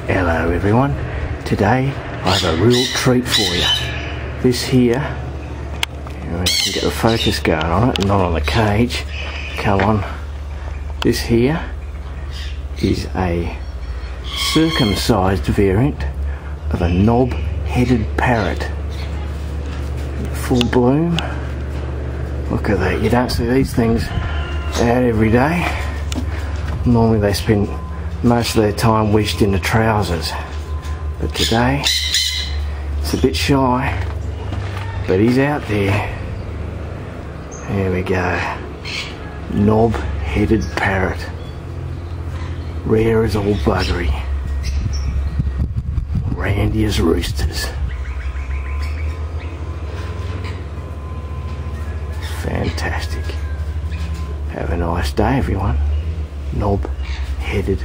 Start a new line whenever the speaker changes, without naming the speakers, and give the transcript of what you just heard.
Hello everyone, today I have a real treat for you. This here, I can get the focus going on it, not on the cage. Come on. This here is a circumcised variant of a knob-headed parrot. Full bloom. Look at that, you don't see these things out every day. Normally they spend most of their time wedged in the trousers, but today it's a bit shy, but he's out there. There we go, knob-headed parrot, rare as all buggery, randy as roosters. Fantastic. Have a nice day everyone. Knob-headed